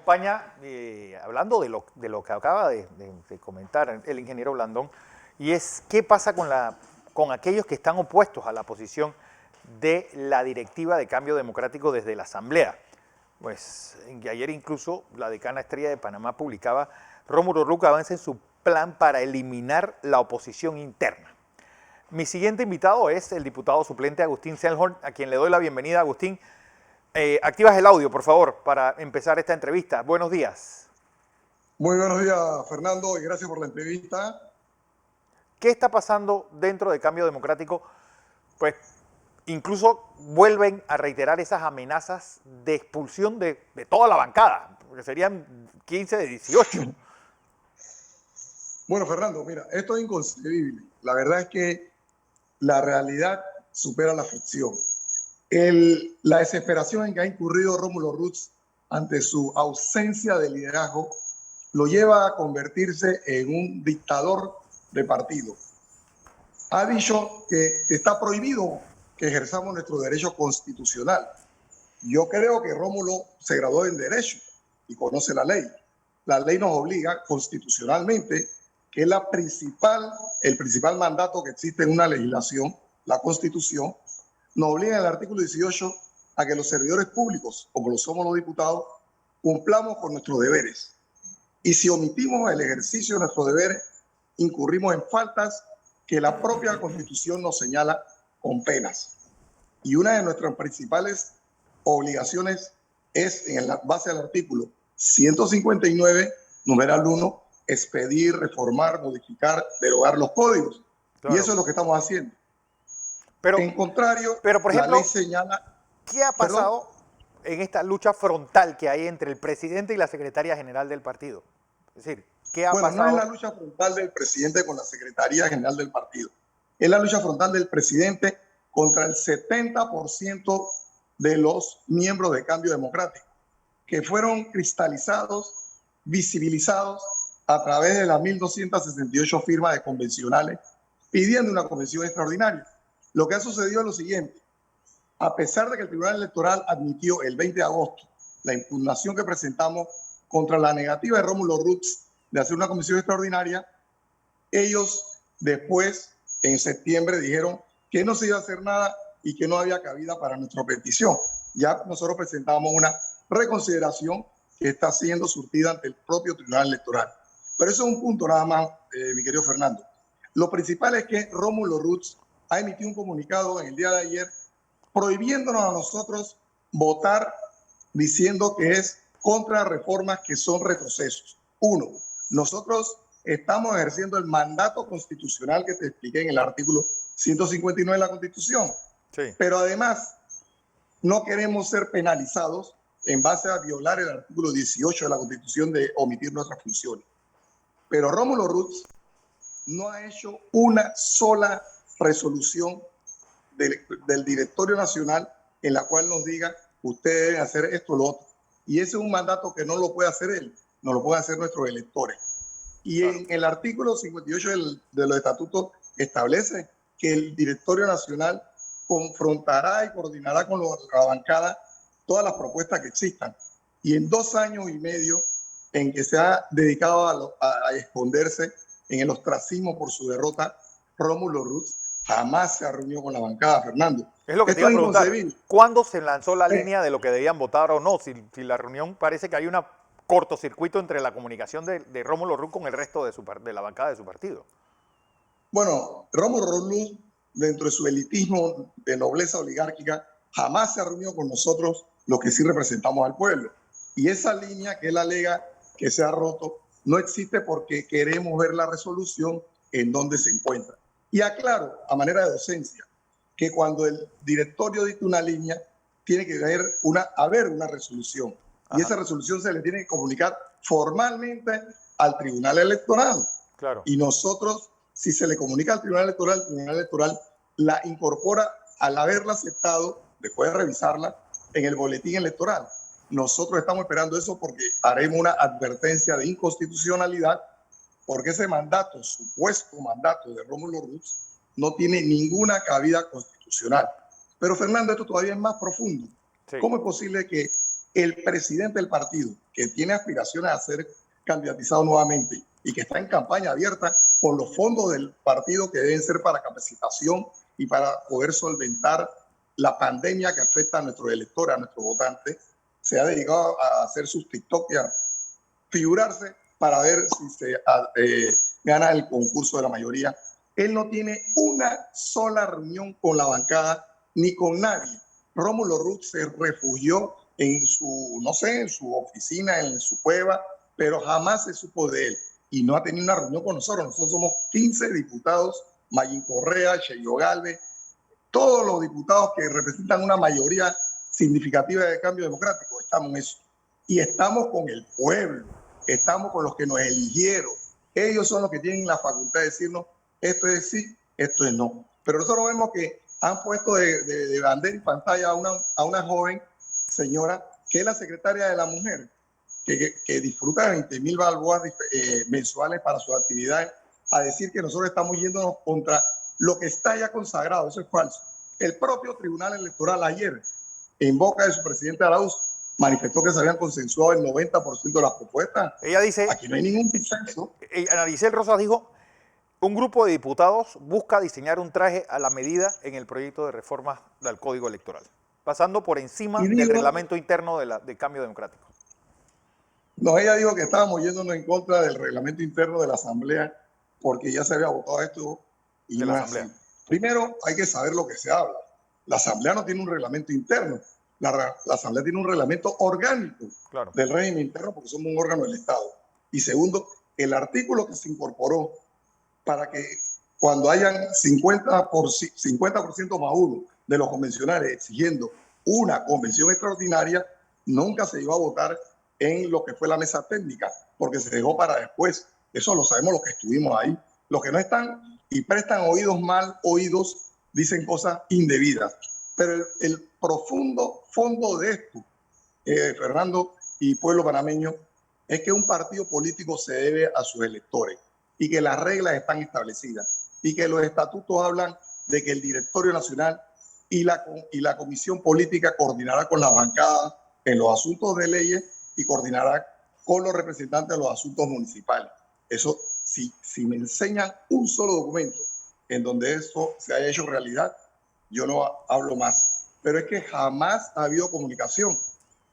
acompaña, hablando de lo que acaba de comentar el ingeniero Blandón, y es qué pasa con aquellos que están opuestos a la posición de la directiva de cambio democrático desde la Asamblea. Pues ayer incluso la decana Estrella de Panamá publicaba: Rómulo Rux avanza en su plan para eliminar la oposición interna. Mi siguiente invitado es el diputado suplente Agustín Selhorn, a quien le doy la bienvenida. Agustín, activas el audio, por favor, para empezar esta entrevista. Buenos días. Muy buenos días, Fernando, y gracias por la entrevista. ¿Qué está pasando dentro de Cambio Democrático? Pues incluso vuelven a reiterar esas amenazas de expulsión de toda la bancada, porque serían 15 de 18. Bueno, Fernando, mira, esto es inconcebible. La verdad es que la realidad supera la ficción. La desesperación en que ha incurrido Rómulo Rux ante su ausencia de liderazgo lo lleva a convertirse en un dictador de partido. Ha dicho que está prohibido que ejerzamos nuestro derecho constitucional. Yo creo que Rómulo se graduó en Derecho y conoce la ley. La ley nos obliga constitucionalmente, que es el principal mandato que existe en una legislación, la Constitución, nos obliga en el artículo 18 a que los servidores públicos, como lo somos los diputados, cumplamos con nuestros deberes. Y si omitimos el ejercicio de nuestros deberes, incurrimos en faltas que la propia Constitución nos señala con penas. Y una de nuestras principales obligaciones es, en la base del artículo 159, numeral 1, expedir, reformar, modificar, derogar los códigos. Claro. Y eso es lo que estamos haciendo. En contrario, por ejemplo, la ley señala... ¿Qué ha pasado en esta lucha frontal que hay entre el presidente y la secretaria general del partido? Es decir, ¿qué ha pasado? No es la lucha frontal del presidente con la secretaría general del partido. Es la lucha frontal del presidente contra el 70% de los miembros de Cambio Democrático, que fueron cristalizados, visibilizados a través de las 1.268 firmas de convencionales pidiendo una convención extraordinaria. Lo que ha sucedido es lo siguiente: a pesar de que el Tribunal Electoral admitió el 20 de agosto la impugnación que presentamos contra la negativa de Rómulo Rux de hacer una comisión extraordinaria, ellos después, en septiembre, dijeron que no se iba a hacer nada y que no había cabida para nuestra petición. Ya nosotros presentamos una reconsideración que está siendo surtida ante el propio Tribunal Electoral. Pero eso es un punto nada más, mi querido Fernando. Lo principal es que Rómulo Rux ha emitido un comunicado en el día de ayer prohibiéndonos a nosotros votar, diciendo que es contra reformas que son retrocesos. Uno, nosotros estamos ejerciendo el mandato constitucional que te expliqué en el artículo 159 de la Constitución. Sí. Pero además, no queremos ser penalizados en base a violar el artículo 18 de la Constitución de omitir nuestras funciones. Pero Rómulo Rux no ha hecho una sola resolución del Directorio Nacional en la cual nos diga ustedes deben hacer esto o lo otro. Y ese es un mandato que no lo puede hacer él, no lo pueden hacer nuestros electores. Y en el artículo 58 de los estatutos establece que el Directorio Nacional confrontará y coordinará con la bancada todas las propuestas que existan. Y en 2 años y medio en que se ha dedicado a esconderse en el ostracismo por su derrota, Rómulo Rux jamás se ha reunido con la bancada, Fernando. Es lo que te iba a preguntar. ¿Cuándo se lanzó la línea de lo que debían votar o no? Si la reunión parece que hay un cortocircuito entre la comunicación de Rómulo Rux con el resto de la bancada de su partido. Bueno, Rómulo Rux, dentro de su elitismo de nobleza oligárquica, jamás se ha reunido con nosotros, los que sí representamos al pueblo. Y esa línea que él alega que se ha roto no existe porque queremos ver la resolución en donde se encuentra. Y aclaro, a manera de docencia, que cuando el directorio dicta una línea, tiene que haber una resolución. Ajá. Y esa resolución se le tiene que comunicar formalmente al Tribunal Electoral. Claro. Y nosotros, si se le comunica al Tribunal Electoral, el Tribunal Electoral la incorpora al haberla aceptado, después de revisarla, en el boletín electoral. Nosotros estamos esperando eso porque haremos una advertencia de inconstitucionalidad, porque ese mandato, supuesto mandato de Rómulo Rux, no tiene ninguna cabida constitucional. Pero Fernando, esto todavía es más profundo. Sí. ¿Cómo es posible que el presidente del partido, que tiene aspiraciones a ser candidatizado nuevamente y que está en campaña abierta con los fondos del partido que deben ser para capacitación y para poder solventar la pandemia que afecta a nuestros electores, a nuestros votantes, se ha dedicado a hacer sus TikTok y a figurarse para ver si se gana el concurso de la mayoría. Él no tiene una sola reunión con la bancada ni con nadie. Rómulo Rux se refugió en su, no sé, en su oficina, en su cueva, pero jamás se supo de él y no ha tenido una reunión con nosotros. Nosotros somos 15 diputados, Mayín Correa, Cheyo Galvez, todos los diputados que representan una mayoría significativa de cambio democrático, estamos en eso. Y estamos con el pueblo, estamos con los que nos eligieron. Ellos son los que tienen la facultad de decirnos esto es sí, esto es no. Pero nosotros vemos que han puesto de bandera y pantalla a una joven señora que es la secretaria de la mujer, que disfruta de 20.000 balboas mensuales para sus actividades, a decir que nosotros estamos yéndonos contra lo que está ya consagrado. Eso es falso. El propio Tribunal Electoral ayer, en boca de su presidente Arauz, manifestó que se habían consensuado el 90% de las propuestas. Ella dice, aquí no hay ningún consenso. Analicel Rosas dijo, un grupo de diputados busca diseñar un traje a la medida en el proyecto de reforma del Código Electoral, pasando por encima del reglamento interno del cambio democrático. No, ella dijo que estábamos yéndonos en contra del reglamento interno de la Asamblea porque ya se había votado esto y no es así. Primero, hay que saber lo que se habla. La Asamblea no tiene un reglamento interno. La Asamblea tiene un reglamento orgánico del régimen interno porque somos un órgano del Estado. Y segundo, el artículo que se incorporó para que cuando hayan 50% más uno de los convencionales exigiendo una convención extraordinaria, nunca se iba a votar en lo que fue la mesa técnica, porque se dejó para después. Eso lo sabemos los que estuvimos ahí. Los que no están y prestan oídos mal oídos dicen cosas indebidas. Pero el profundo fondo de esto, Fernando y pueblo panameño, es que un partido político se debe a sus electores y que las reglas están establecidas y que los estatutos hablan de que el directorio nacional y la comisión política coordinará con las bancadas en los asuntos de leyes y coordinará con los representantes de los asuntos municipales. Eso, si me enseñan un solo documento en donde eso se haya hecho realidad, yo no hablo más. Pero es que jamás ha habido comunicación.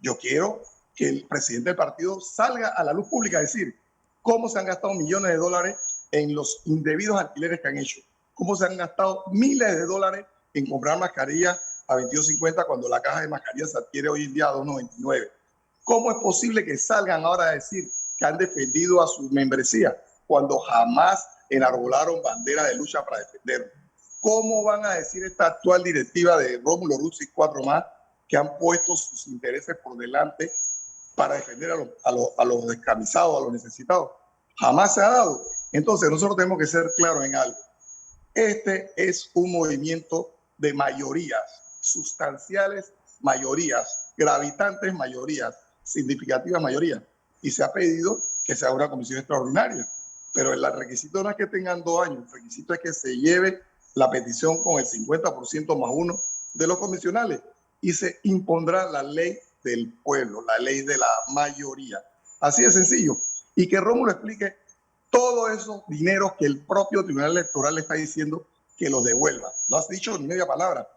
Yo quiero que el presidente del partido salga a la luz pública a decir cómo se han gastado millones de dólares en los indebidos alquileres que han hecho, cómo se han gastado miles de dólares en comprar mascarillas a 22.50 cuando la caja de mascarillas se adquiere hoy en día a 2.99. ¿Cómo es posible que salgan ahora a decir que han defendido a su membresía cuando jamás enarbolaron bandera de lucha para defenderlo? ¿Cómo van a decir esta actual directiva de Rómulo Rux y 4 más que han puesto sus intereses por delante para defender a los descamisados, a los necesitados? Jamás se ha dado. Entonces nosotros tenemos que ser claros en algo. Este es un movimiento de mayorías, sustanciales mayorías, gravitantes mayorías, significativas mayorías. Y se ha pedido que se haga una comisión extraordinaria. Pero el requisito no es que tengan 2 años, el requisito es que se lleve la petición con el 50% más uno de los convencionales y se impondrá la ley del pueblo, la ley de la mayoría. Así de sencillo. Y que Rómulo explique todos esos dineros que el propio Tribunal Electoral le está diciendo que los devuelva. No has dicho ni media palabra.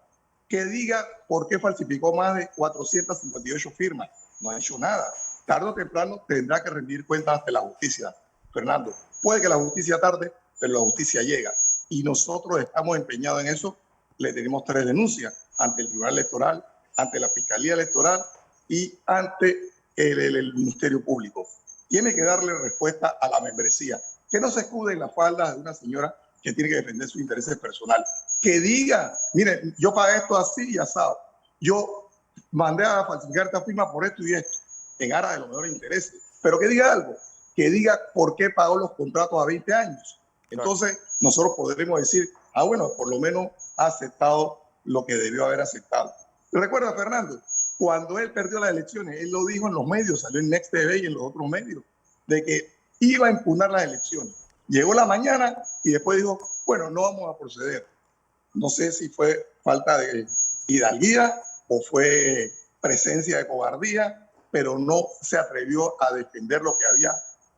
Que diga por qué falsificó más de 458 firmas. No ha dicho nada. Tarde o temprano tendrá que rendir cuentas ante la justicia. Fernando, puede que la justicia tarde, pero la justicia llega. Y nosotros estamos empeñados en eso. Le tenemos 3 denuncias ante el Tribunal Electoral, ante la Fiscalía Electoral y ante el Ministerio Público. Tiene que darle respuesta a la membresía. Que no se escude en la falda de una señora que tiene que defender sus intereses personales. Que diga, mire, yo pagué esto así y asado. Yo mandé a falsificar esta firma por esto y esto, en aras de los mejores intereses. Pero que diga algo, que diga por qué pagó los contratos a 20 años. Entonces, nosotros podremos decir, bueno, por lo menos ha aceptado lo que debió haber aceptado. Recuerda, Fernando, cuando él perdió las elecciones, él lo dijo en los medios, salió en Next TV y en los otros medios, de que iba a impugnar las elecciones. Llegó la mañana y después dijo, bueno, no vamos a proceder. No sé si fue falta de hidalguía o fue presencia de cobardía pero no se atrevió a defender lo que había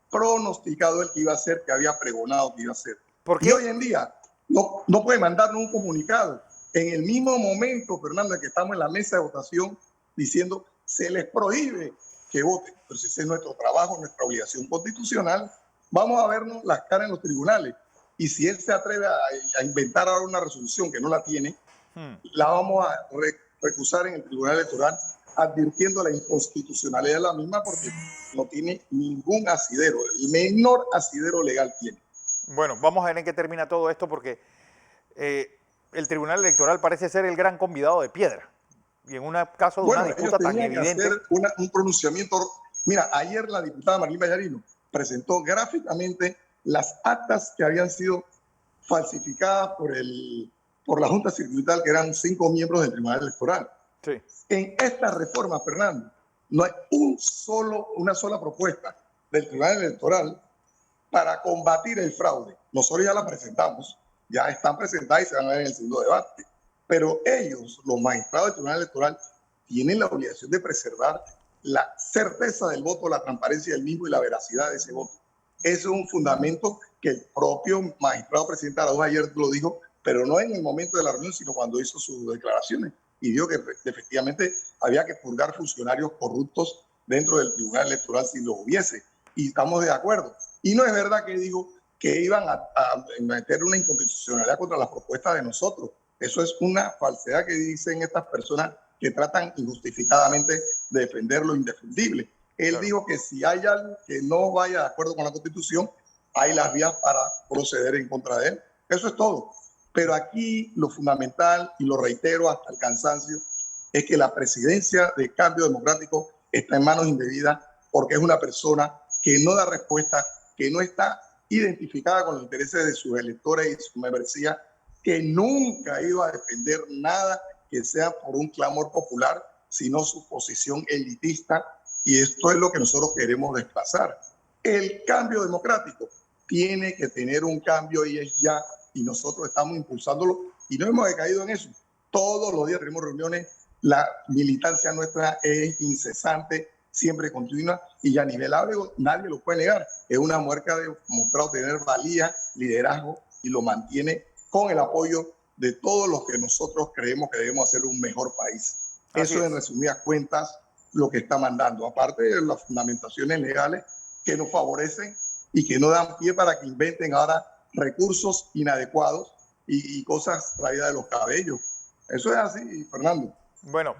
pronosticado él que iba a hacer, que había pregonado que iba a hacer. ¿Por Y qué? hoy en día no puede mandarnos un comunicado en el mismo momento, Fernando, que estamos en la mesa de votación diciendo se les prohíbe que voten. Pero si ese es nuestro trabajo, nuestra obligación constitucional, vamos a vernos las caras en los tribunales. Y si él se atreve a inventar ahora una resolución que no la tiene, la vamos a recusar en el Tribunal Electoral, advirtiendo la inconstitucionalidad de la misma porque no tiene ningún asidero, el menor asidero legal tiene. Bueno, vamos a ver en qué termina todo esto porque el Tribunal Electoral parece ser el gran convidado de piedra. Y en un caso de una disputa tan evidente... hacer un pronunciamiento. Mira, ayer la diputada Marlene Ballarino presentó gráficamente las actas que habían sido falsificadas por la Junta Circuital, que eran 5 miembros del Tribunal Electoral. Sí. En esta reforma, Fernando, no hay una sola propuesta del Tribunal Electoral para combatir el fraude. Nosotros ya la presentamos, ya están presentadas y se van a ver en el segundo debate. Pero ellos, los magistrados del Tribunal Electoral, tienen la obligación de preservar la certeza del voto, la transparencia del mismo y la veracidad de ese voto. Eso es un fundamento que el propio magistrado presidente Araújo ayer lo dijo, pero no en el momento de la reunión, sino cuando hizo sus declaraciones y dijo que efectivamente había que purgar funcionarios corruptos dentro del Tribunal Electoral si lo hubiese. Y estamos de acuerdo. Y no es verdad que dijo que iban a meter una inconstitucionalidad contra las propuestas de nosotros. Eso es una falsedad que dicen estas personas que tratan injustificadamente de defender lo indefendible. Él dijo que si hay algo que no vaya de acuerdo con la Constitución, hay las vías para proceder en contra de él. Eso es todo. Pero aquí lo fundamental, y lo reitero hasta el cansancio, es que la presidencia de Cambio Democrático está en manos indebidas porque es una persona que no da respuesta, que no está identificada con los intereses de sus electores y su membresía, que nunca ha ido a defender nada que sea por un clamor popular, sino su posición elitista, y esto es lo que nosotros queremos desplazar. El cambio democrático tiene que tener un cambio y es ya, y nosotros estamos impulsándolo y no hemos decaído en eso. Todos los días tenemos reuniones, la militancia nuestra es incesante, siempre continua y ya a nivel ábrego nadie lo puede negar. Es una mujer que ha demostrado tener valía, liderazgo y lo mantiene con el apoyo de todos los que nosotros creemos que debemos hacer un mejor país. Eso en resumidas cuentas lo que está mandando, aparte de las fundamentaciones legales que nos favorecen y que no dan pie para que inventen ahora recursos inadecuados y cosas traídas de los cabellos. Eso es así, Fernando. Bueno,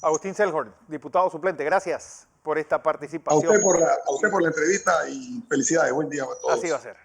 Agustín Selhorn, diputado suplente, gracias por esta participación. A usted por la entrevista y felicidades. Buen día a todos. Así va a ser.